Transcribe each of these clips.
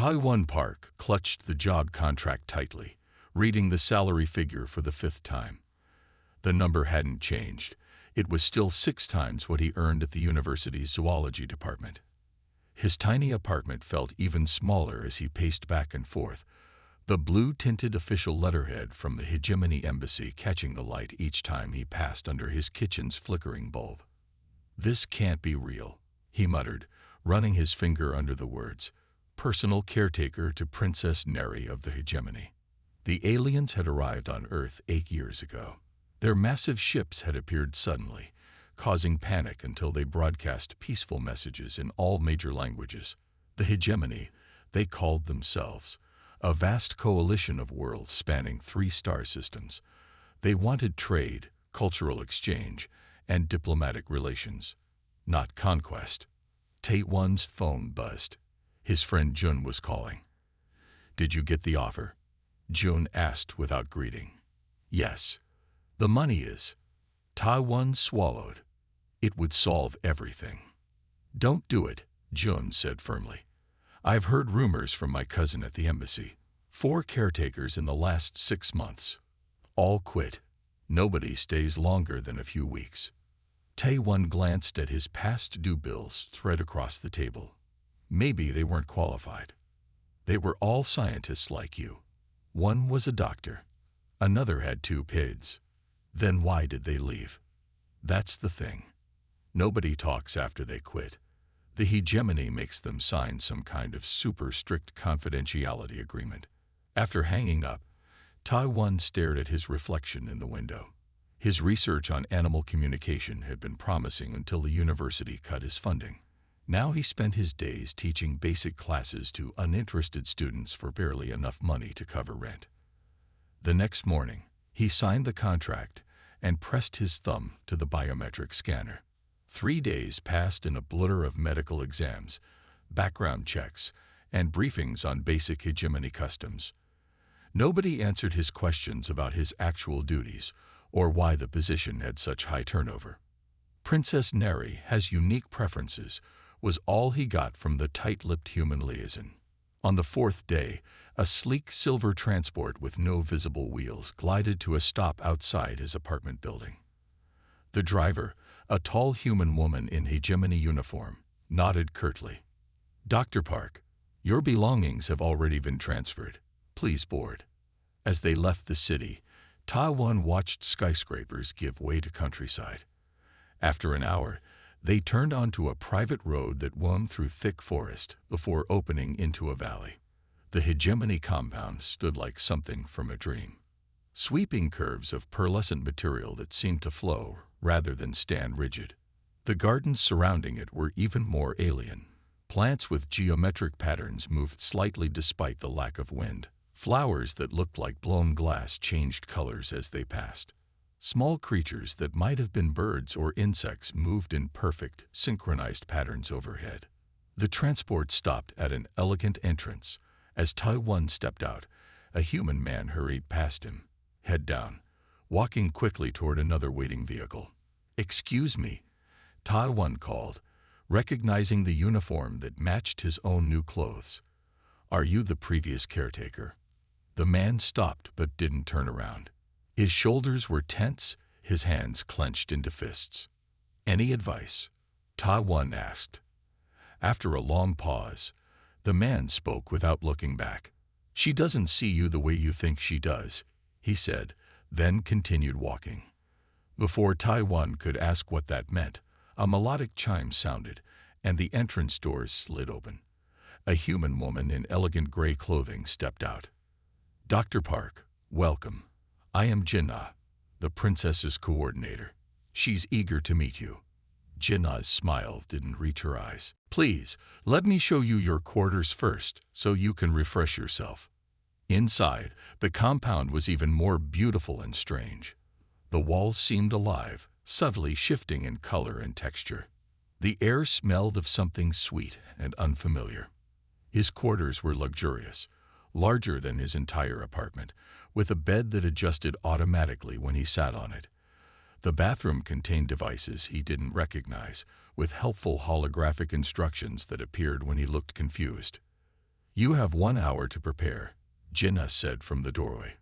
Taiwan Park clutched the job contract tightly, reading the salary figure for the 5th time. The number hadn't changed. It was still 6 times what he earned at the university's zoology department. His tiny apartment felt even smaller as he paced back and forth, the blue-tinted official letterhead from the Hegemony Embassy catching the light each time he passed under his kitchen's flickering bulb. "This can't be real," he muttered, running his finger under the words, "Personal caretaker to Princess Neri of the Hegemony." The aliens had arrived on Earth 8 years ago. Their massive ships had appeared suddenly, causing panic until they broadcast peaceful messages in all major languages. The Hegemony, they called themselves, a vast coalition of worlds spanning 3 star systems. They wanted trade, cultural exchange, and diplomatic relations, not conquest. Taewon's phone buzzed. His friend Jun was calling. "Did you get the offer?" Jun asked without greeting. "Yes. The money is." Taewon swallowed. It would solve everything. "Don't do it," Jun said firmly. "I've heard rumors from my cousin at the embassy. 4 caretakers in the last 6 months. All quit. Nobody stays longer than a few weeks." Taewon glanced at his past due bills spread across the table. Maybe they weren't qualified. They were all scientists like you. One was a doctor. Another had 2 PhDs. Then why did they leave? That's the thing. Nobody talks after they quit. The Hegemony makes them sign some kind of super strict confidentiality agreement. After hanging up, Taewon stared at his reflection in the window. His research on animal communication had been promising until the university cut his funding. Now he spent his days teaching basic classes to uninterested students for barely enough money to cover rent. The next morning, he signed the contract and pressed his thumb to the biometric scanner. 3 days passed in a blur of medical exams, background checks, and briefings on basic Hegemony customs. Nobody answered his questions about his actual duties or why the position had such high turnover. "Princess Neri has unique preferences," was all he got from the tight-lipped human liaison. On the 4th day, a sleek silver transport with no visible wheels glided to a stop outside his apartment building. The driver, a tall human woman in Hegemony uniform, nodded curtly. "Dr. Park, your belongings have already been transferred. Please board." As they left the city, Taewon watched skyscrapers give way to countryside. After an hour, they turned onto a private road that wound through thick forest before opening into a valley. The Hegemony compound stood like something from a dream. Sweeping curves of pearlescent material that seemed to flow rather than stand rigid. The gardens surrounding it were even more alien. Plants with geometric patterns moved slightly despite the lack of wind. Flowers that looked like blown glass changed colors as they passed. Small creatures that might have been birds or insects moved in perfect, synchronized patterns overhead. The transport stopped at an elegant entrance. As Taewon stepped out, a human man hurried past him, head down, walking quickly toward another waiting vehicle. "Excuse me," Taewon called, recognizing the uniform that matched his own new clothes. "Are you the previous caretaker?" The man stopped but didn't turn around. His shoulders were tense, his hands clenched into fists. "Any advice?" Taewon asked. After a long pause, the man spoke without looking back. "She doesn't see you the way you think she does," he said, then continued walking. Before Taewon could ask what that meant, a melodic chime sounded, and the entrance doors slid open. A human woman in elegant gray clothing stepped out. "Dr. Park, welcome. I am Jinnah, the princess's coordinator. She's eager to meet you." Jinnah's smile didn't reach her eyes. "Please, let me show you your quarters first, so you can refresh yourself." Inside, the compound was even more beautiful and strange. The walls seemed alive, subtly shifting in color and texture. The air smelled of something sweet and unfamiliar. His quarters were luxurious, larger than his entire apartment, with a bed that adjusted automatically when he sat on it. The bathroom contained devices he didn't recognize, with helpful holographic instructions that appeared when he looked confused. You have 1 hour to prepare, Jinnah said from the doorway.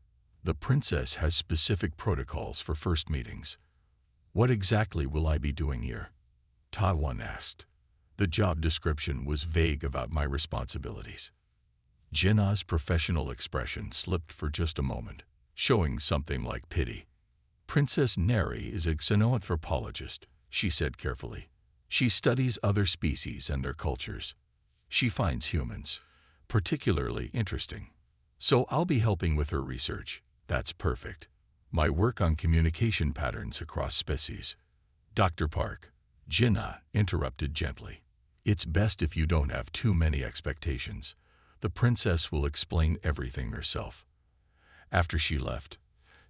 The princess has specific protocols for first meetings. What exactly will I be doing here? Ta-One asked. The job description was vague about my responsibilities. Jinnah's professional expression slipped for just a moment, showing something like pity. Princess Neri is a xenoanthropologist, she said carefully. She studies other species and their cultures. She finds humans particularly interesting. So I'll be helping with her research. That's perfect. My work on communication patterns across species. Dr. Park, Jinnah interrupted gently. It's best if you don't have too many expectations. The princess will explain everything herself. After she left,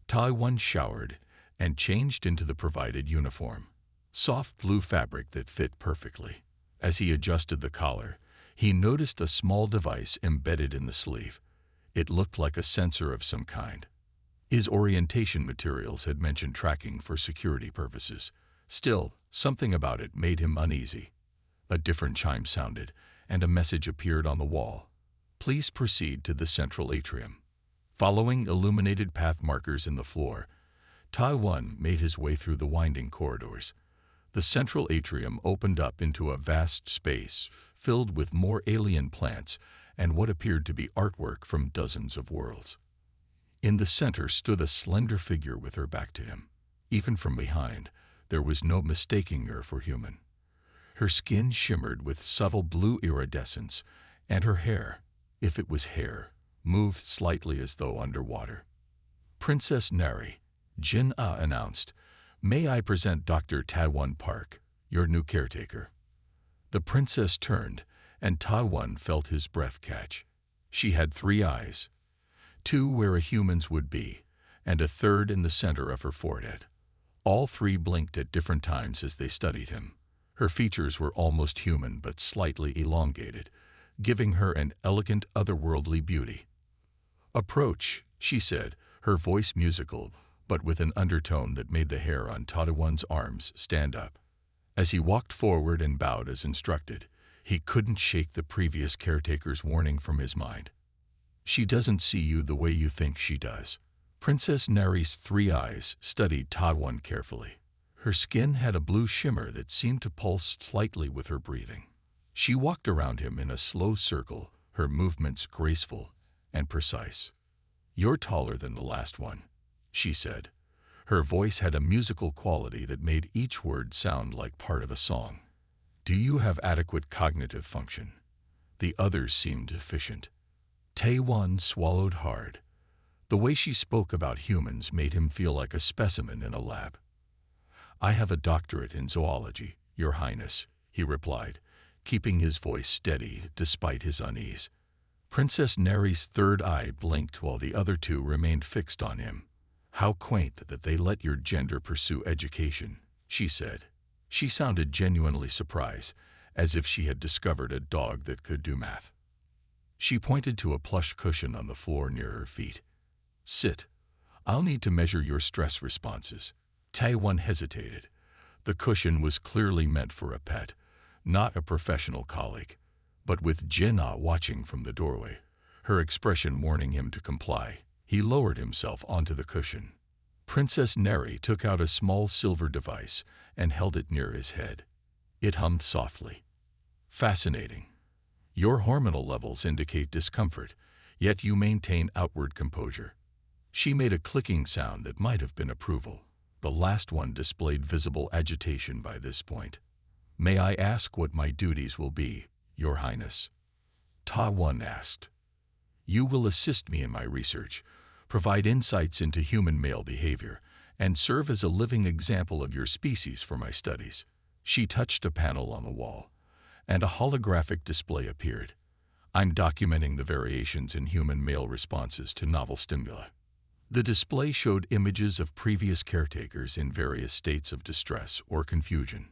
Ta-One showered and changed into the provided uniform, soft blue fabric that fit perfectly. As he adjusted the collar, he noticed a small device embedded in the sleeve. It looked like a sensor of some kind. His orientation materials had mentioned tracking for security purposes. Still, something about it made him uneasy. A different chime sounded, and a message appeared on the wall. Please proceed to the central atrium. Following illuminated path markers in the floor, Ta-One made his way through the winding corridors. The central atrium opened up into a vast space filled with more alien plants and what appeared to be artwork from dozens of worlds. In the center stood a slender figure with her back to him. Even from behind, there was no mistaking her for human. Her skin shimmered with subtle blue iridescence, and her hair, if it was hair, moved slightly as though underwater. Princess Neri, Jinnah announced, "May I present Dr. Ta-One Park, your new caretaker?" The princess turned, and Ta-One felt his breath catch. She had 3 eyes, 2 where a human's would be, and a third in the center of her forehead. All 3 blinked at different times as they studied him. Her features were almost human but slightly elongated, giving her an elegant otherworldly beauty. "Approach," she said, her voice musical, but with an undertone that made the hair on Ta-One's arms stand up. As he walked forward and bowed as instructed, he couldn't shake the previous caretaker's warning from his mind. "She doesn't see you the way you think she does." Princess Neri's 3 eyes studied Ta-One carefully. Her skin had a blue shimmer that seemed to pulse slightly with her breathing. She walked around him in a slow circle, her movements graceful and precise. "You're taller than the last one," she said. Her voice had a musical quality that made each word sound like part of a song. "Do you have adequate cognitive function?" The others seemed deficient. Ta-One swallowed hard. The way she spoke about humans made him feel like a specimen in a lab. "I have a doctorate in zoology, Your Highness," he replied, keeping his voice steady despite his unease. Princess Neri's 3rd eye blinked while the other 2 remained fixed on him. "How quaint that they let your gender pursue education," she said. She sounded genuinely surprised, as if she had discovered a dog that could do math. She pointed to a plush cushion on the floor near her feet. "Sit. I'll need to measure your stress responses." Ta-One hesitated. The cushion was clearly meant for a pet, not a professional colleague. But with Jinnah watching from the doorway, her expression warning him to comply, he lowered himself onto the cushion. Princess Neri took out a small silver device and held it near his head. It hummed softly. "Fascinating. Your hormonal levels indicate discomfort, yet you maintain outward composure." She made a clicking sound that might have been approval. The last one displayed visible agitation by this point. "May I ask what my duties will be, Your Highness?" Ta-One asked. "You will assist me in my research, provide insights into human male behavior, and serve as a living example of your species for my studies." She touched a panel on the wall, and a holographic display appeared. "I'm documenting the variations in human male responses to novel stimuli." The display showed images of previous caretakers in various states of distress or confusion.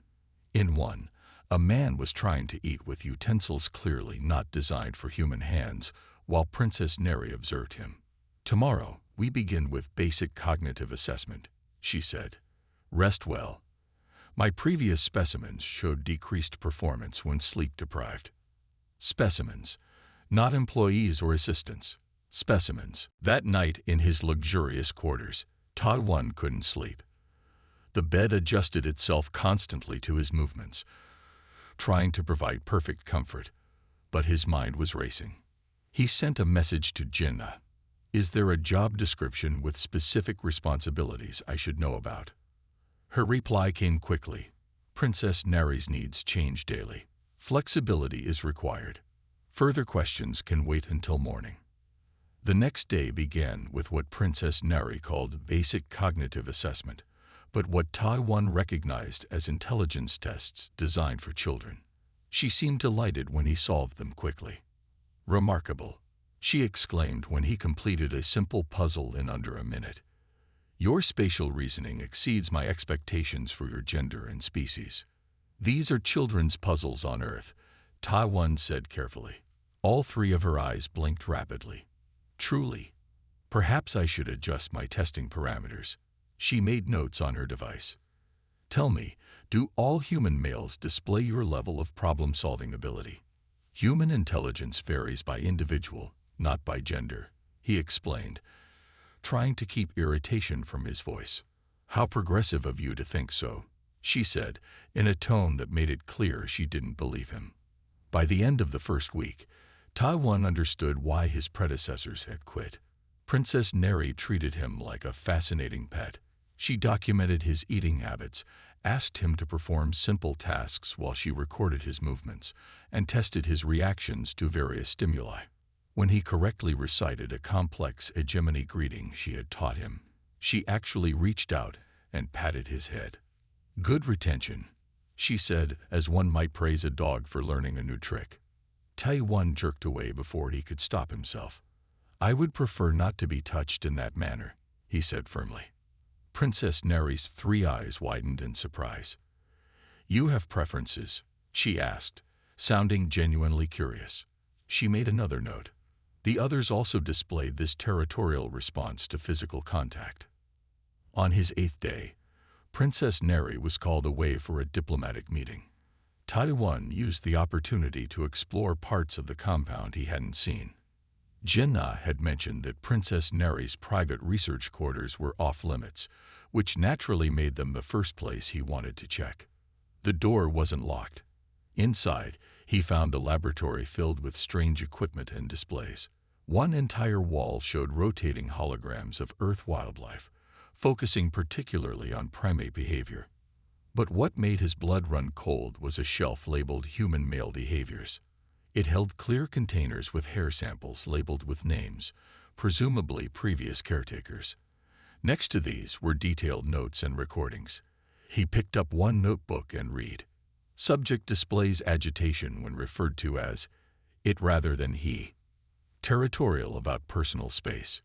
In one, a man was trying to eat with utensils clearly not designed for human hands, while Princess Neri observed him. "Tomorrow, we begin with basic cognitive assessment," she said. "Rest well. My previous specimens showed decreased performance when sleep deprived." Specimens. not employees or assistants. Specimens. That night in his luxurious quarters, Ta-1 couldn't sleep. The bed adjusted itself constantly to his movements, trying to provide perfect comfort, but his mind was racing. He sent a message to Jinnah. Is there a job description with specific responsibilities I should know about? Her reply came quickly. Princess Nari's needs change daily. Flexibility is required. Further questions can wait until morning. The next day began with what Princess Nari called basic cognitive assessment, but what Ta-1 recognized as intelligence tests designed for children. She seemed delighted when he solved them quickly. Remarkable, she exclaimed when he completed a simple puzzle in under a minute. Your spatial reasoning exceeds my expectations for your gender and species. These are children's puzzles on Earth, Ta-1 said carefully. All three of her eyes blinked rapidly. Truly. Perhaps I should adjust my testing parameters. She made notes on her device. Tell me, do all human males display your level of problem-solving ability? Human intelligence varies by individual, not by gender, he explained, trying to keep irritation from his voice. How progressive of you to think so, she said, in a tone that made it clear she didn't believe him. By the end of the first week, Ta-1 understood why his predecessors had quit. Princess Nari treated him like a fascinating pet. She documented his eating habits, asked him to perform simple tasks while she recorded his movements, and tested his reactions to various stimuli. When he correctly recited a complex hegemony greeting she had taught him, she actually reached out and patted his head. Good retention, she said, as one might praise a dog for learning a new trick. Ta-1 jerked away before he could stop himself. I would prefer not to be touched in that manner, he said firmly. Princess Nari's three eyes widened in surprise. You have preferences, she asked, sounding genuinely curious. She made another note. The others also displayed this territorial response to physical contact. On his 8th day, Princess Nari was called away for a diplomatic meeting. Ta-1 used the opportunity to explore parts of the compound he hadn't seen. Jinnah had mentioned that Princess Nari's private research quarters were off-limits, which naturally made them the first place he wanted to check. The door wasn't locked. Inside, he found a laboratory filled with strange equipment and displays. One entire wall showed rotating holograms of Earth wildlife, focusing particularly on primate behavior. But what made his blood run cold was a shelf labeled Human Male Behaviors. It held clear containers with hair samples labeled with names, presumably previous caretakers. Next to these were detailed notes and recordings. He picked up one notebook and read. Subject displays agitation when referred to as it rather than he. Territorial about personal space.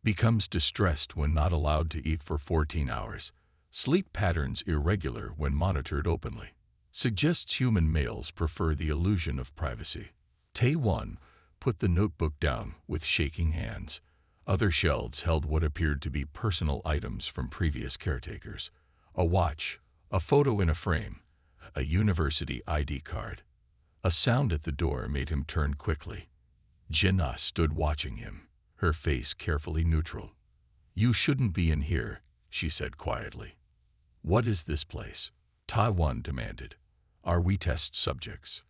Becomes distressed when not allowed to eat for 14 hours. Sleep patterns irregular when monitored openly. Suggests human males prefer the illusion of privacy. Ta-1 put the notebook down with shaking hands. Other shelves held what appeared to be personal items from previous caretakers. A watch, a photo in a frame, a university ID card. A sound at the door made him turn quickly. Jinnah stood watching him, her face carefully neutral. You shouldn't be in here, she said quietly. What is this place? Ta-1 demanded. Are we test subjects?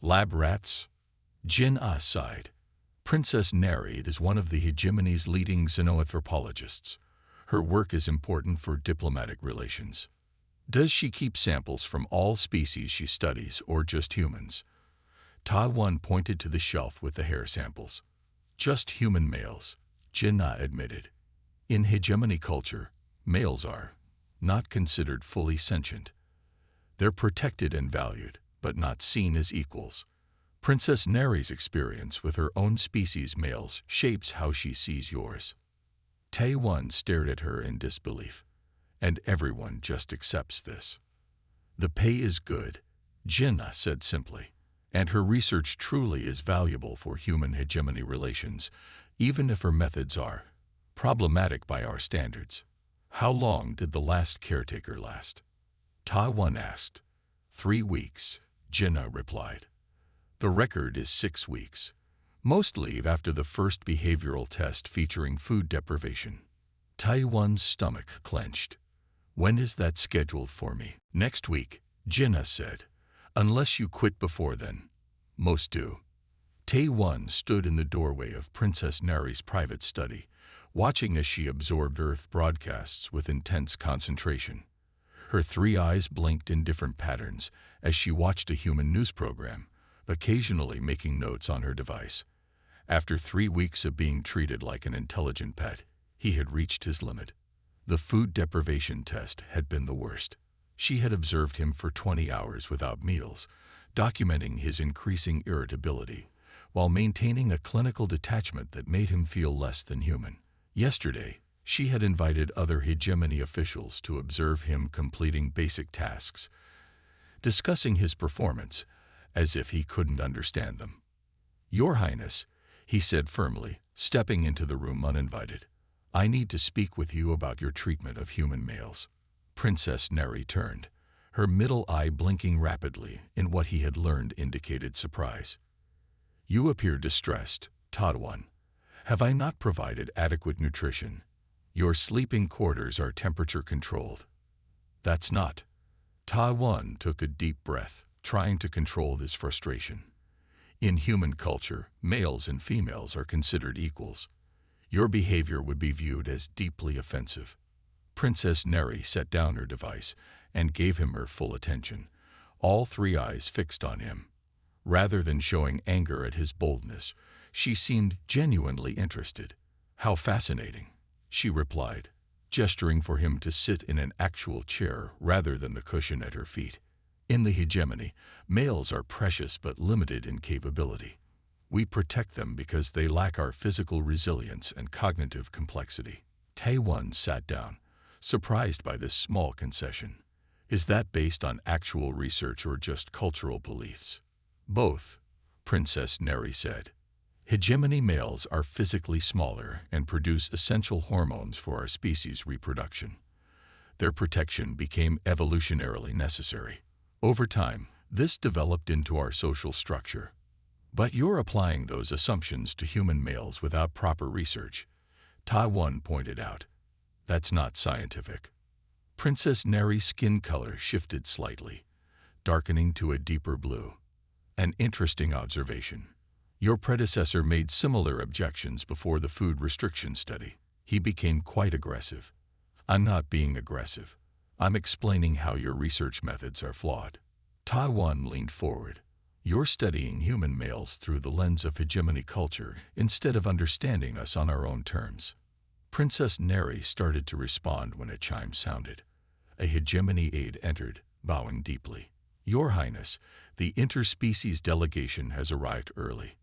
Lab rats? Jinnah sighed. Princess Nari is one of the hegemony's leading xenoanthropologists. Her work is important for diplomatic relations. Does she keep samples from all species she studies or just humans? Ta-1 pointed to the shelf with the hair samples. Just human males, Jinnah admitted. In hegemony culture, males are not considered fully sentient. They're protected and valued, but not seen as equals. Princess Nari's experience with her own species males shapes how she sees yours. Ta-1 stared at her in disbelief. And everyone just accepts this. The pay is good, Jinnah said simply, and her research truly is valuable for human hegemony relations, even if her methods are problematic by our standards. How long did the last caretaker last? Ta-1 asked. 3 weeks, Jinnah replied. The record is 6 weeks. Most leave after the first behavioral test featuring food deprivation. Taiwan's stomach clenched. When is that scheduled for me? Next week, Jinnah said. Unless you quit before then. Most do. Taiwan stood in the doorway of Princess Nari's private study, watching as she absorbed Earth broadcasts with intense concentration. Her three eyes blinked in different patterns as she watched a human news program, occasionally making notes on her device. After 3 weeks of being treated like an intelligent pet, he had reached his limit. The food deprivation test had been the worst. She had observed him for 20 hours without meals, documenting his increasing irritability, while maintaining a clinical detachment that made him feel less than human. Yesterday, she had invited other hegemony officials to observe him completing basic tasks, discussing his performance as if he couldn't understand them. Your Highness, he said firmly, stepping into the room uninvited. I need to speak with you about your treatment of human males. Princess Neri turned, her middle eye blinking rapidly in what he had learned indicated surprise. You appear distressed, Taiwan. Have I not provided adequate nutrition? Your sleeping quarters are temperature-controlled. That's not. Taiwan took a deep breath, trying to control this frustration. In human culture, males and females are considered equals. Your behavior would be viewed as deeply offensive. Princess Neri set down her device and gave him her full attention, all three eyes fixed on him. Rather than showing anger at his boldness, she seemed genuinely interested. How fascinating, she replied, gesturing for him to sit in an actual chair rather than the cushion at her feet. In the hegemony, males are precious but limited in capability. We protect them because they lack our physical resilience and cognitive complexity. Taiwan sat down, surprised by this small concession. Is that based on actual research or just cultural beliefs? Both, Princess Neri said. Hegemony males are physically smaller and produce essential hormones for our species' reproduction. Their protection became evolutionarily necessary. Over time, this developed into our social structure. But you're applying those assumptions to human males without proper research, Taiwan pointed out. That's not scientific. Princess Neri's skin color shifted slightly, darkening to a deeper blue. An interesting observation. Your predecessor made similar objections before the food restriction study. He became quite aggressive. I'm not being aggressive. I'm explaining how your research methods are flawed. Taiwan leaned forward. You're studying human males through the lens of hegemony culture instead of understanding us on our own terms. Princess Neri started to respond when a chime sounded. A hegemony aide entered, bowing deeply. Your Highness, the interspecies delegation has arrived early.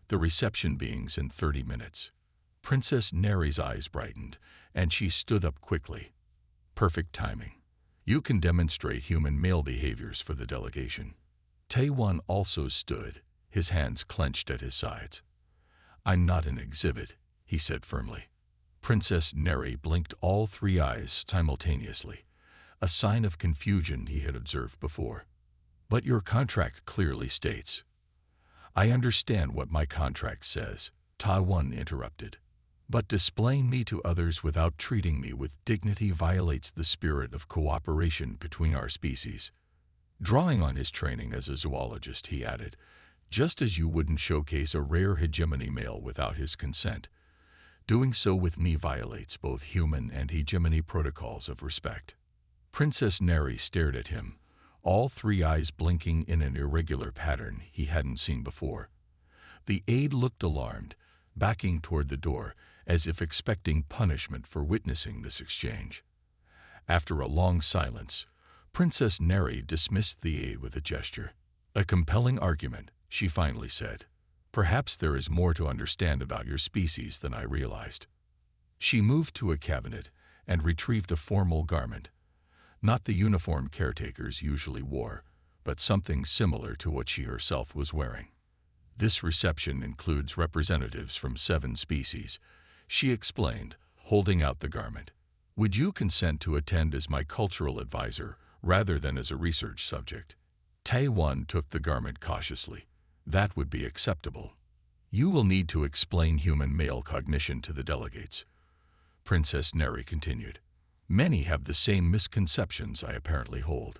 The reception beings in 30 minutes. Princess Neri's eyes brightened, and she stood up quickly. Perfect timing. You can demonstrate human male behaviors for the delegation. Taiwan also stood, his hands clenched at his sides. I'm not an exhibit, he said firmly. Princess Neri blinked all three eyes simultaneously, a sign of confusion he had observed before. But your contract clearly states. I understand what my contract says, Taiwan interrupted. But displaying me to others without treating me with dignity violates the spirit of cooperation between our species. Drawing on his training as a zoologist, he added, just as you wouldn't showcase a rare hegemony male without his consent, doing so with me violates both human and hegemony protocols of respect. Princess Neri stared at him, all three eyes blinking in an irregular pattern he hadn't seen before. The aide looked alarmed, backing toward the door, as if expecting punishment for witnessing this exchange. After a long silence, Princess Neri dismissed the aide with a gesture. A compelling argument, she finally said. Perhaps there is more to understand about your species than I realized. She moved to a cabinet and retrieved a formal garment. Not the uniform caretakers usually wore, but something similar to what she herself was wearing. This reception includes representatives from 7 species, she explained, holding out the garment. Would you consent to attend as my cultural advisor rather than as a research subject? Taiwan took the garment cautiously. That would be acceptable. You will need to explain human male cognition to the delegates, Princess Neri continued. Many have the same misconceptions I apparently hold.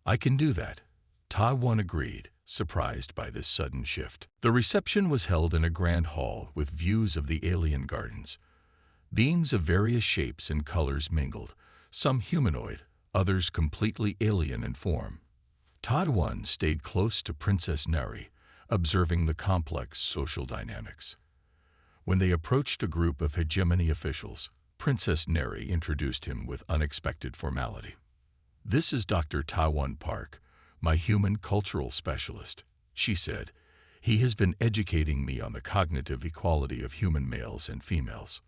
I can do that, Ta-1 agreed, surprised by this sudden shift. The reception was held in a grand hall with views of the alien gardens. Beings of various shapes and colors mingled, some humanoid, others completely alien in form. Ta-1 stayed close to Princess Neri, observing the complex social dynamics. When they approached a group of hegemony officials, Princess Neri introduced him with unexpected formality. This is Dr. Ta-1 Park, my human cultural specialist, she said. He has been educating me on the cognitive equality of human males and females.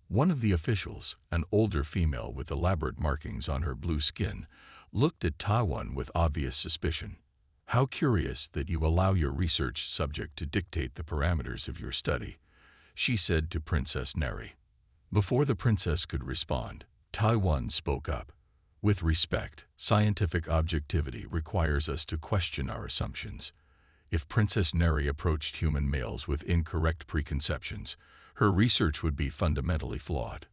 One of the officials, an older female with elaborate markings on her blue skin, looked at Ta-1 with obvious suspicion. How curious that you allow your research subject to dictate the parameters of your study, she said to Princess Neri. Before the princess could respond, Ta-1 spoke up. With respect, scientific objectivity requires us to question our assumptions. If Princess Neri approached human males with incorrect preconceptions, her research would be fundamentally flawed.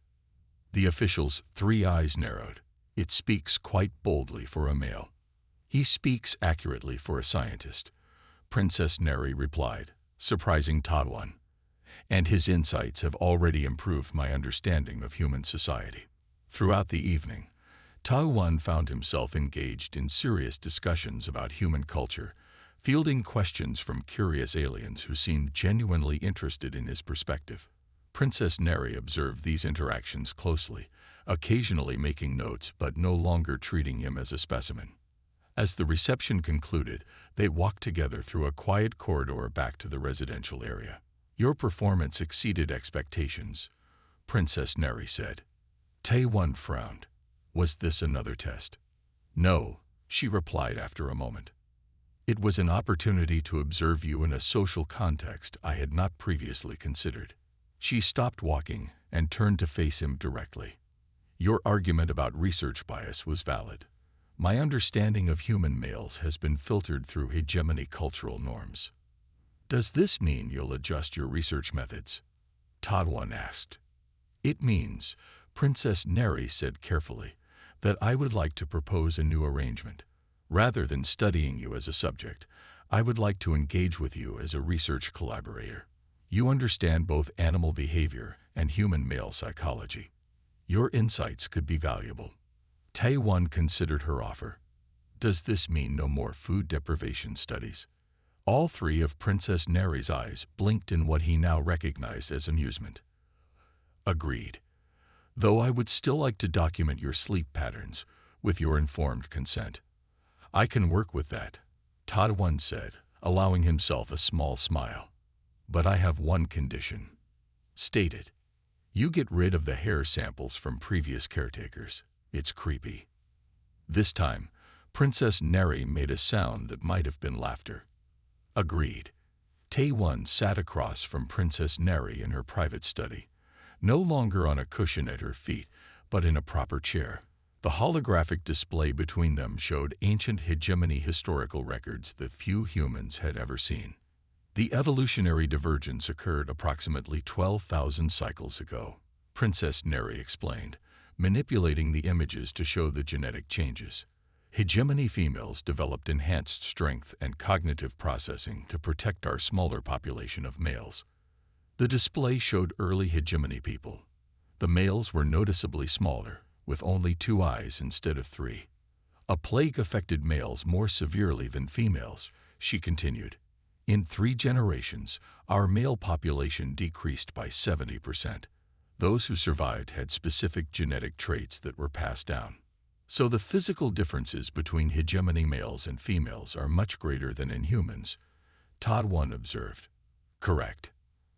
The official's 3 eyes narrowed. It speaks quite boldly for a male. He speaks accurately for a scientist, Princess Neri replied, surprising Ta-1. And his insights have already improved my understanding of human society. Throughout the evening, Ta-1 found himself engaged in serious discussions about human culture, fielding questions from curious aliens who seemed genuinely interested in his perspective. Princess Neri observed these interactions closely, occasionally making notes but no longer treating him as a specimen. As the reception concluded, they walked together through a quiet corridor back to the residential area. Your performance exceeded expectations, Princess Neri said. Ta-1 frowned. Was this another test? No, she replied after a moment. It was an opportunity to observe you in a social context I had not previously considered. She stopped walking and turned to face him directly. Your argument about research bias was valid. My understanding of human males has been filtered through hegemony cultural norms. Does this mean you'll adjust your research methods? Ta-1 asked. It means, Princess Neri said carefully, that I would like to propose a new arrangement. Rather than studying you as a subject, I would like to engage with you as a research collaborator. You understand both animal behavior and human male psychology. Your insights could be valuable. Ta-1 considered her offer. Does this mean no more food deprivation studies? All 3 of Princess Neri's eyes blinked in what he now recognized as amusement. Agreed. Though I would still like to document your sleep patterns, with your informed consent. I can work with that, Ta-1 said, allowing himself a small smile. But I have one condition. State it. You get rid of the hair samples from previous caretakers. It's creepy. This time, Princess Neri made a sound that might have been laughter. Agreed. Ta-1 sat across from Princess Neri in her private study, no longer on a cushion at her feet, but in a proper chair. The holographic display between them showed ancient hegemony historical records that few humans had ever seen. The evolutionary divergence occurred approximately 12,000 cycles ago, Princess Neri explained, manipulating the images to show the genetic changes. Hegemony females developed enhanced strength and cognitive processing to protect our smaller population of males. The display showed early hegemony people. The males were noticeably smaller, with only 2 eyes instead of 3. A plague affected males more severely than females, she continued. In 3 generations, our male population decreased by 70%. Those who survived had specific genetic traits that were passed down. So the physical differences between hegemony males and females are much greater than in humans, Ta-1 observed. Correct.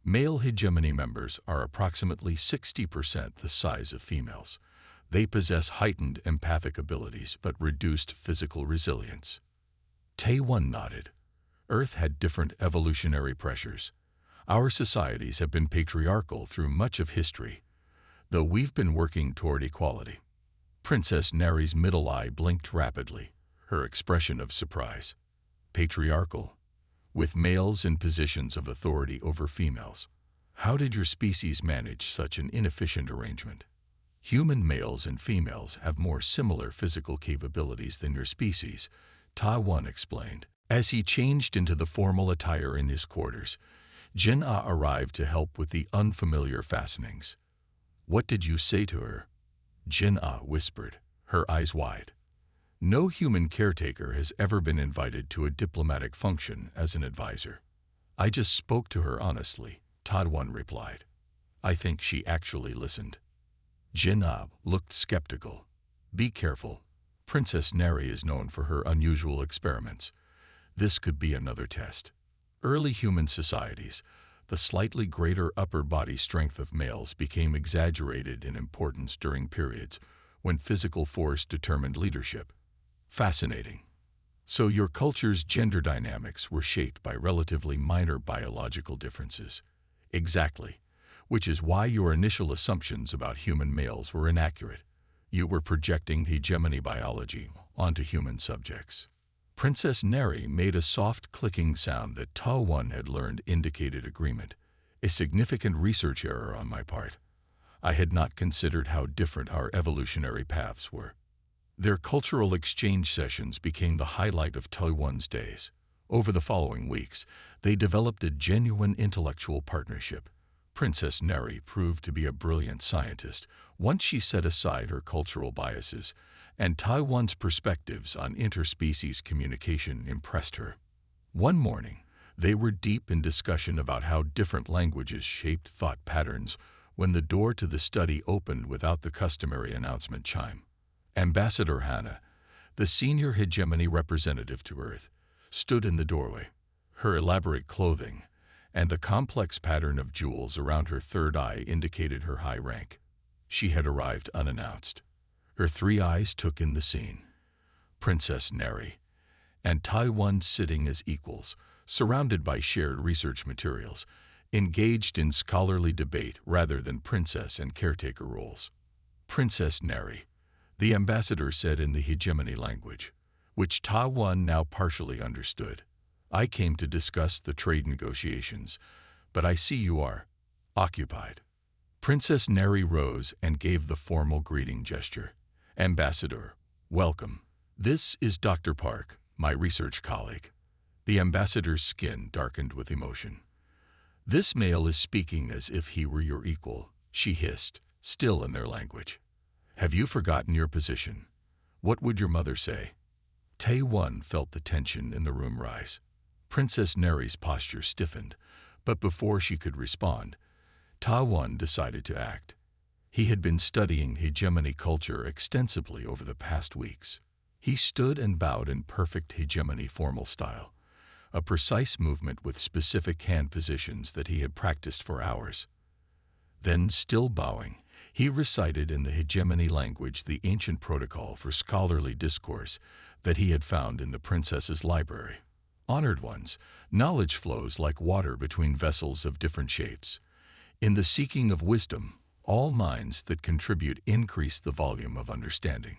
Male hegemony members are approximately 60% the size of females. They possess heightened empathic abilities but reduced physical resilience. Ta-1 nodded. Earth had different evolutionary pressures. Our societies have been patriarchal through much of history, though we've been working toward equality. Princess Neri's middle eye blinked rapidly, her expression of surprise. Patriarchal? with males in positions of authority over females. How did your species manage such an inefficient arrangement? Human males and females have more similar physical capabilities than your species, Ta-One explained. As he changed into the formal attire in his quarters, Jin-Ah arrived to help with the unfamiliar fastenings. What did you say to her? Jin-Ah whispered, her eyes wide. No human caretaker has ever been invited to a diplomatic function as an advisor. I just spoke to her honestly, Ta-One replied. I think she actually listened. Jin-Ah looked skeptical. Be careful. Princess Neri is known for her unusual experiments. This could be another test. Early human societies, the slightly greater upper body strength of males became exaggerated in importance during periods when physical force determined leadership. Fascinating. So your culture's gender dynamics were shaped by relatively minor biological differences. Exactly. Which is why your initial assumptions about human males were inaccurate. You were projecting hegemony biology onto human subjects. Princess Neri made a soft clicking sound that Ta-One had learned indicated agreement, a significant research error on my part. I had not considered how different our evolutionary paths were. Their cultural exchange sessions became the highlight of Ta-One's days. Over the following weeks, they developed a genuine intellectual partnership. Princess Neri proved to be a brilliant scientist once she set aside her cultural biases, and Ta-One's perspectives on interspecies communication impressed her. One morning, they were deep in discussion about how different languages shaped thought patterns when the door to the study opened without the customary announcement chime. Ambassador Hannah, the senior hegemony representative to Earth, stood in the doorway. Her elaborate clothing and the complex pattern of jewels around her third eye indicated her high rank. She had arrived unannounced. Her three eyes took in the scene. Princess Neri and Ta-One sitting as equals, surrounded by shared research materials, engaged in scholarly debate rather than princess and caretaker roles. Princess Neri, the ambassador said in the hegemony language, which Ta-One now partially understood. I came to discuss the trade negotiations, but I see you are occupied. Princess Neri rose and gave the formal greeting gesture. Ambassador, welcome. This is Dr. Park, my research colleague. The ambassador's skin darkened with emotion. This male is speaking as if he were your equal, she hissed, still in their language. Have you forgotten your position? What would your mother say? Ta-One felt the tension in the room rise. Princess Neri's posture stiffened, but before she could respond, Ta-One decided to act. He had been studying hegemony culture extensively over the past weeks. He stood and bowed in perfect hegemony formal style, a precise movement with specific hand positions that he had practiced for hours. Then, still bowing, he recited in the hegemony language the ancient protocol for scholarly discourse that he had found in the princess's library. Honored ones, knowledge flows like water between vessels of different shapes. In the seeking of wisdom, all minds that contribute increase the volume of understanding.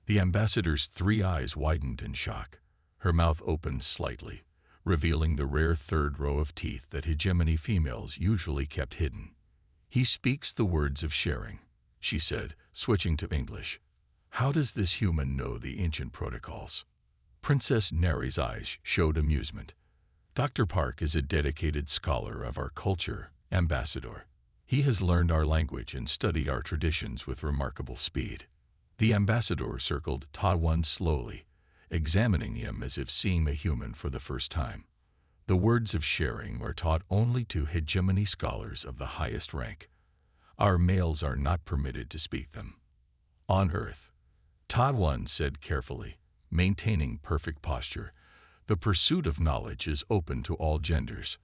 The ambassador's three eyes widened in shock. Her mouth opened slightly, revealing the rare third row of teeth that hegemony females usually kept hidden. He speaks the words of sharing, she said, switching to English. How does this human know the ancient protocols? Princess Neri's eyes showed amusement. Dr. Park is a dedicated scholar of our culture, ambassador. He has learned our language and studied our traditions with remarkable speed. The ambassador circled Ta-One slowly, examining him as if seeing a human for the first time. The words of sharing are taught only to hegemony scholars of the highest rank. Our males are not permitted to speak them. On Earth, Ta-One said carefully, maintaining perfect posture, the pursuit of knowledge is open to all genders.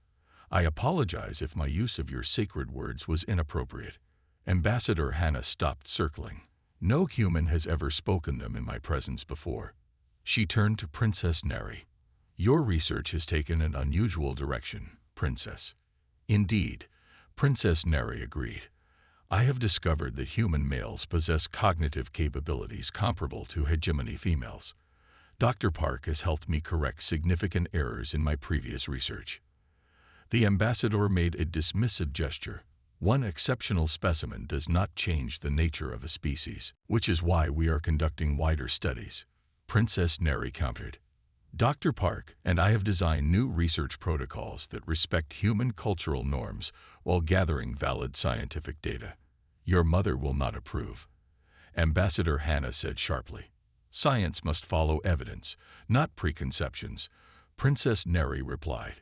I apologize if my use of your sacred words was inappropriate. Ambassador Hannah stopped circling. No human has ever spoken them in my presence before. She turned to Princess Neri. Your research has taken an unusual direction, Princess. Indeed, Princess Neri agreed. I have discovered that human males possess cognitive capabilities comparable to hegemony females. Dr. Park has helped me correct significant errors in my previous research. The ambassador made a dismissive gesture. One exceptional specimen does not change the nature of a species, which is why we are conducting wider studies, Princess Neri countered. Dr. Park and I have designed new research protocols that respect human cultural norms while gathering valid scientific data. Your mother will not approve, Ambassador Hannah said sharply. Science must follow evidence, not preconceptions, Princess Neri replied.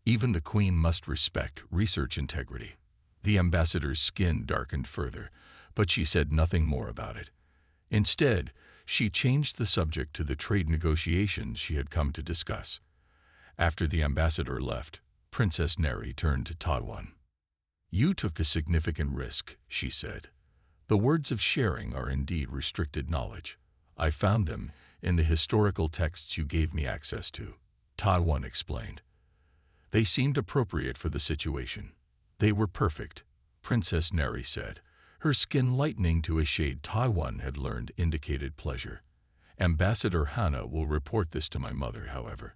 Even the Queen must respect research integrity. The ambassador's skin darkened further, but she said nothing more about it. Instead, she changed the subject to the trade negotiations she had come to discuss. After the ambassador left, Princess Neri turned to Taiwan. You took a significant risk, she said. The words of sharing are indeed restricted knowledge. I found them in the historical texts you gave me access to, Taiwan explained. They seemed appropriate for the situation. They were perfect, Princess Neri said, her skin lightening to a shade Taiwan had learned indicated pleasure. Ambassador Hannah will report this to my mother, however.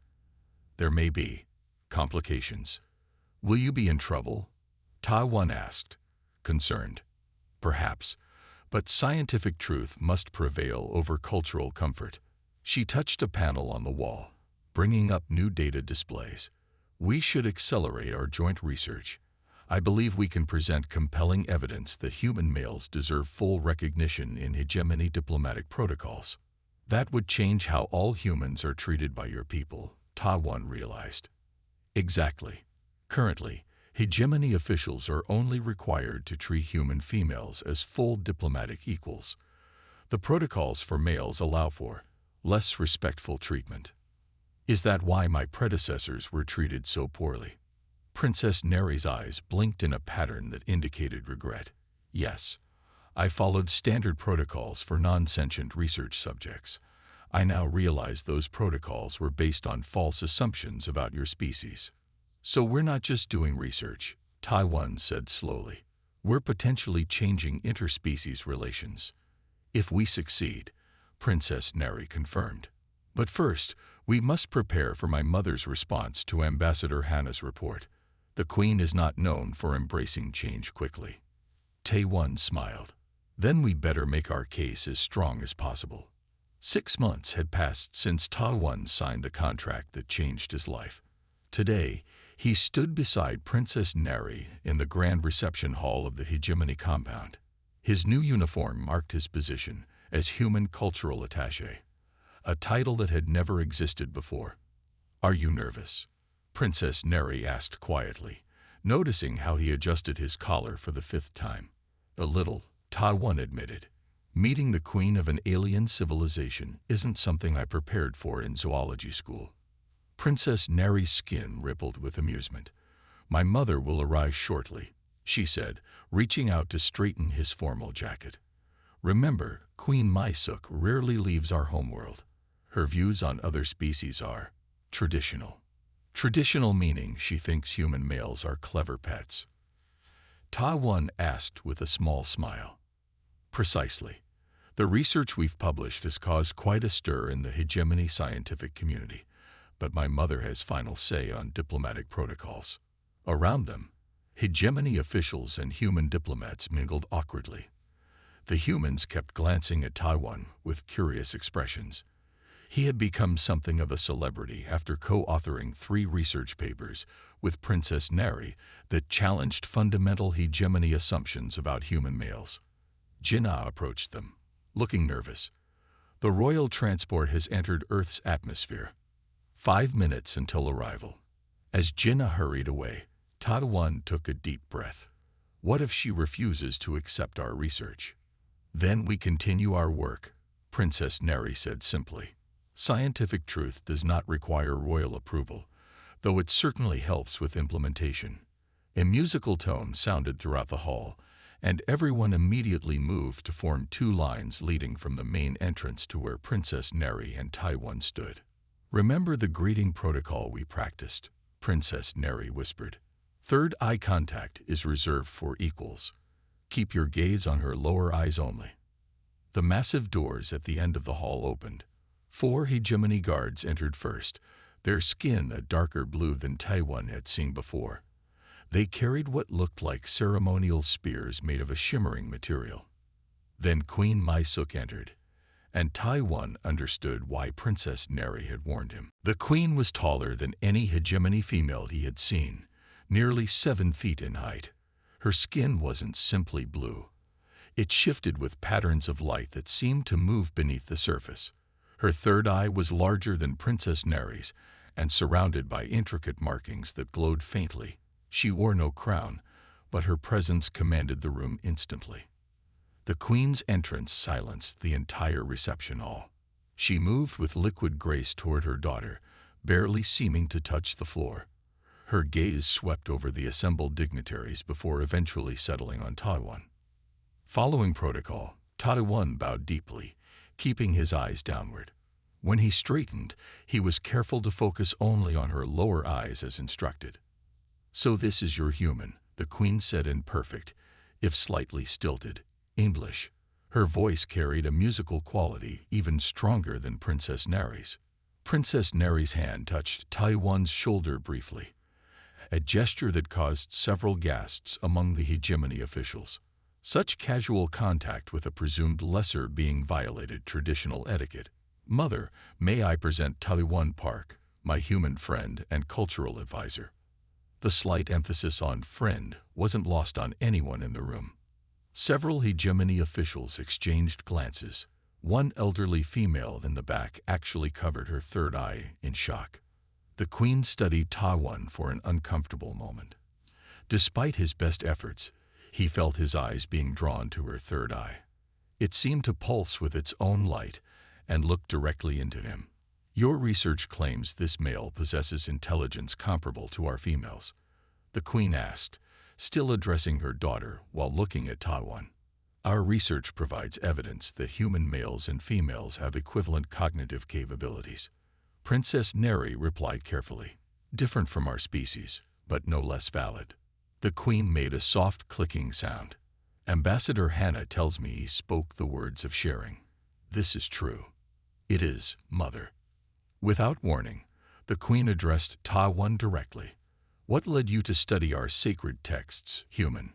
There may be complications. Will you be in trouble? Taiwan asked, concerned. Perhaps, but scientific truth must prevail over cultural comfort. She touched a panel on the wall, bringing up new data displays. We should accelerate our joint research. I believe we can present compelling evidence that human males deserve full recognition in hegemony diplomatic protocols. That would change how all humans are treated by your people, Taiwan realized. Exactly. Currently, hegemony officials are only required to treat human females as full diplomatic equals. The protocols for males allow for less respectful treatment. Is that why my predecessors were treated so poorly? Princess Neri's eyes blinked in a pattern that indicated regret. Yes, I followed standard protocols for non-sentient research subjects. I now realize those protocols were based on false assumptions about your species. So we're not just doing research, Taiwan said slowly. We're potentially changing interspecies relations. If we succeed, Princess Neri confirmed. But first, we must prepare for my mother's response to Ambassador Hannah's report. The Queen is not known for embracing change quickly. Taiwan smiled. Then we better make our case as strong as possible. 6 months had passed since Taiwan signed the contract that changed his life. Today, he stood beside Princess Neri in the grand reception hall of the hegemony compound. His new uniform marked his position as human cultural attaché, a title that had never existed before. Are you nervous? Princess Neri asked quietly, noticing how he adjusted his collar for the 5th time. A little, Taiwan admitted. Meeting the queen of an alien civilization isn't something I prepared for in zoology school. Princess Neri's skin rippled with amusement. My mother will arrive shortly, she said, reaching out to straighten his formal jacket. Remember, Queen Maisuk rarely leaves our homeworld. Her views on other species are traditional. Traditional meaning she thinks human males are clever pets. Taiwan asked with a small smile. Precisely. The research we've published has caused quite a stir in the hegemony scientific community, but my mother has final say on diplomatic protocols. Around them, hegemony officials and human diplomats mingled awkwardly. The humans kept glancing at Taiwan with curious expressions. He had become something of a celebrity after co-authoring 3 research papers with Princess Neri that challenged fundamental hegemony assumptions about human males. Jinnah approached them, looking nervous. The royal transport has entered Earth's atmosphere. 5 minutes until arrival. As Jinnah hurried away, Taiwan took a deep breath. What if she refuses to accept our research? Then we continue our work, Princess Neri said simply. Scientific truth does not require royal approval, though it certainly helps with implementation. A musical tone sounded throughout the hall, and everyone immediately moved to form 2 lines leading from the main entrance to where Princess Neri and Taiwan stood. Remember the greeting protocol we practiced, Princess Neri whispered. 3rd eye contact is reserved for equals. Keep your gaze on her lower eyes only. The massive doors at the end of the hall opened. 4 hegemony guards entered first, their skin a darker blue than Taiwan had seen before. They carried what looked like ceremonial spears made of a shimmering material. Then Queen Maisuk entered, and Taiwan understood why Princess Neri had warned him. The queen was taller than any hegemony female he had seen, nearly 7 feet in height. Her skin wasn't simply blue. It shifted with patterns of light that seemed to move beneath the surface. Her third eye was larger than Princess Neri's and surrounded by intricate markings that glowed faintly. She wore no crown, but her presence commanded the room instantly. The queen's entrance silenced the entire reception hall. She moved with liquid grace toward her daughter, barely seeming to touch the floor. Her gaze swept over the assembled dignitaries before eventually settling on Taiwan. Following protocol, Taiwan bowed deeply, keeping his eyes downward. When he straightened, he was careful to focus only on her lower eyes as instructed. "So this is your human," the queen said in perfect, if slightly stilted, English. Her voice carried a musical quality even stronger than Princess Neri's. Princess Neri's hand touched Taiwan's shoulder briefly, a gesture that caused several gasps among the hegemony officials. Such casual contact with a presumed lesser being violated traditional etiquette. "Mother, may I present Taiwan Park, my human friend and cultural advisor?" The slight emphasis on friend wasn't lost on anyone in the room. Several hegemony officials exchanged glances. One elderly female in the back actually covered her third eye in shock. The queen studied Taiwan for an uncomfortable moment. Despite his best efforts, he felt his eyes being drawn to her third eye. It seemed to pulse with its own light and look directly into him. "Your research claims this male possesses intelligence comparable to our females," the queen asked, still addressing her daughter while looking at Taiwan. "Our research provides evidence that human males and females have equivalent cognitive capabilities." Princess Neri replied carefully. "Different from our species, but no less valid." The queen made a soft clicking sound. "Ambassador Hannah tells me he spoke the words of sharing. This is true." "It is, mother." Without warning, the queen addressed Taiwan directly. "What led you to study our sacred texts, human?"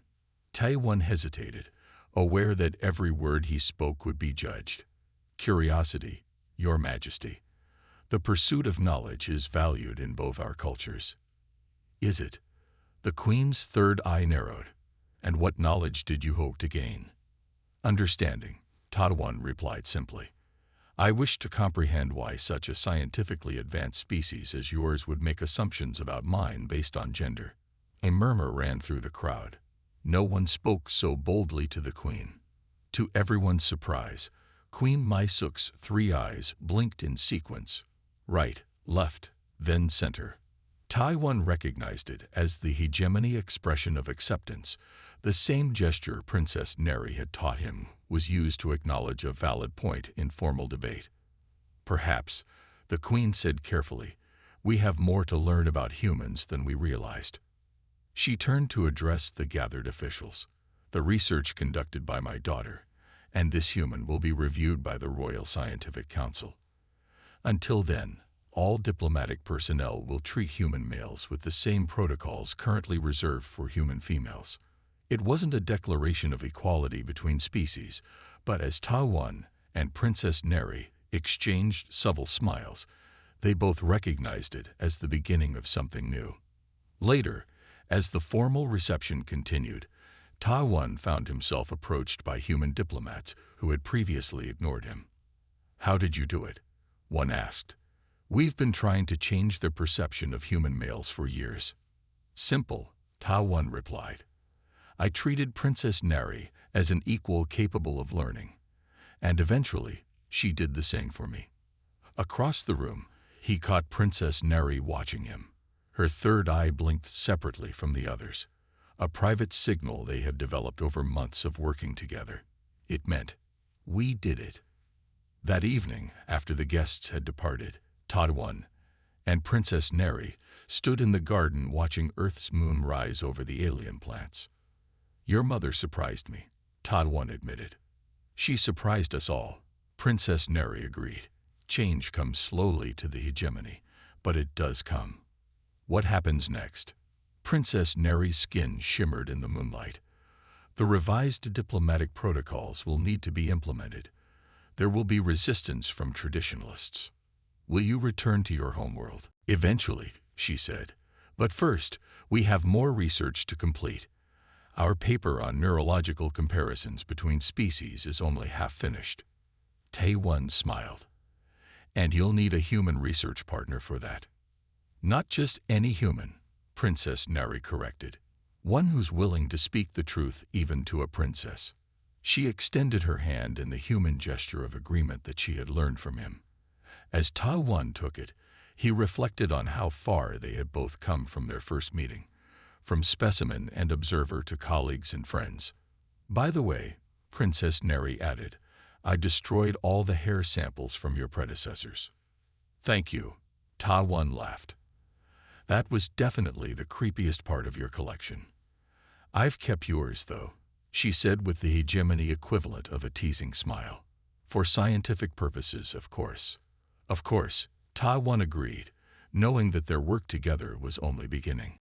Taiwan hesitated, aware that every word he spoke would be judged. "Curiosity, Your Majesty. The pursuit of knowledge is valued in both our cultures." "Is it?" The queen's third eye narrowed. "And what knowledge did you hope to gain?" "Understanding," Taiwan replied simply. "I wish to comprehend why such a scientifically advanced species as yours would make assumptions about mine based on gender." A murmur ran through the crowd. No one spoke so boldly to the queen. To everyone's surprise, Queen Maisuk's 3 eyes blinked in sequence, right, left, then center. Taiwan recognized it as the hegemony expression of acceptance. The same gesture Princess Neri had taught him was used to acknowledge a valid point in formal debate. "Perhaps," the queen said carefully, "we have more to learn about humans than we realized." She turned to address the gathered officials. "The research conducted by my daughter and this human will be reviewed by the Royal Scientific Council. Until then, all diplomatic personnel will treat human males with the same protocols currently reserved for human females." It wasn't a declaration of equality between species, but as Taiwan and Princess Neri exchanged subtle smiles, they both recognized it as the beginning of something new. Later, as the formal reception continued, Taiwan found himself approached by human diplomats who had previously ignored him. "How did you do it?" one asked. "We've been trying to change their perception of human males for years." "Simple," Taiwan replied. "I treated Princess Neri as an equal capable of learning, and eventually she did the same for me." Across the room, he caught Princess Neri watching him. Her third eye blinked separately from the others, a private signal they had developed over months of working together. It meant, "We did it." That evening, after the guests had departed, Taiwan and Princess Neri stood in the garden watching Earth's moon rise over the alien plants. "Your mother surprised me," Taiwan admitted. "She surprised us all," Princess Neri agreed. Change comes slowly to the hegemony, but it does come. What happens next? Princess Neri's skin shimmered in the moonlight. The revised diplomatic protocols will need to be implemented. There will be resistance from traditionalists. Will you return to your homeworld? Eventually, she said. But first, we have more research to complete. Our paper on neurological comparisons between species is only half finished. Tae-Won smiled. And you'll need a human research partner for that. Not just any human, Princess Neri corrected. One who's willing to speak the truth even to a princess. She extended her hand in the human gesture of agreement that she had learned from him. As Tae-Won took it, he reflected on how far they had both come from their first meeting, from specimen and observer to colleagues and friends. By the way, Princess Neri added, I destroyed all the hair samples from your predecessors. Thank you, Tae-Won laughed. That was definitely the creepiest part of your collection. I've kept yours, though, she said with the hegemony equivalent of a teasing smile. For scientific purposes, of course. Of course, Tae-Won agreed, knowing that their work together was only beginning.